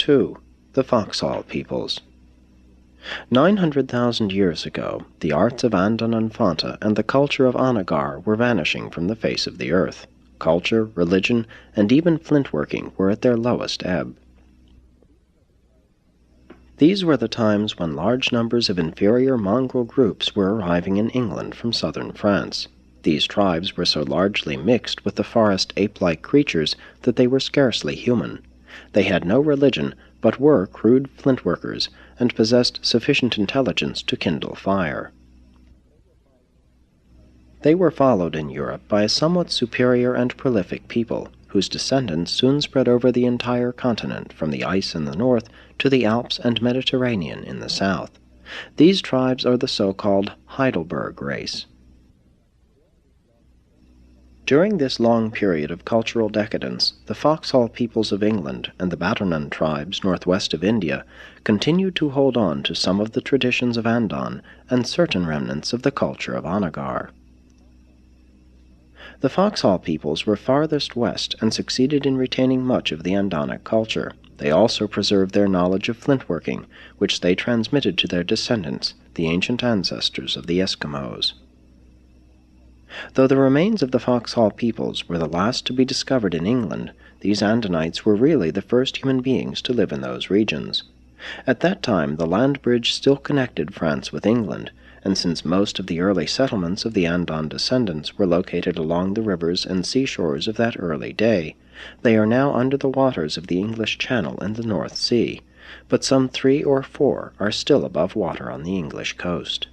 2. The FOXHALL Peoples. 900,000 years ago, the arts of Andan and Fanta and the culture of Anagar were vanishing from the face of the earth. Culture, religion, and even flintworking were at their lowest ebb. These were the times when large numbers of inferior mongrel groups were arriving in England from southern France. These tribes were so largely mixed with the forest ape-like creatures that they were scarcely human. They had no religion, but were crude flintworkers, and possessed sufficient intelligence to kindle fire. They were followed in Europe by a somewhat superior and prolific people, whose descendants soon spread over the entire continent from the ice in the north to the Alps and Mediterranean in the south. These tribes are the so-called Heidelberg race. During this long period of cultural decadence, the FOXHALL peoples of England and the Batanan tribes northwest of India continued to hold on to some of the traditions of Andan and certain remnants of the culture of Anagar. The FOXHALL peoples were farthest west and succeeded in retaining much of the Andanic culture. They also preserved their knowledge of flintworking, which they transmitted to their descendants, the ancient ancestors of the Eskimos. Though the remains of the FOXHALL peoples were the last to be discovered in England, these Andanites were really the first human beings to live in those regions. At that time, the land bridge still connected France with England, and since most of the early settlements of the Andan descendants were located along the rivers and seashores of that early day, they are now under the waters of the English Channel and the North Sea, but some 3 or 4 are still above water on the English coast.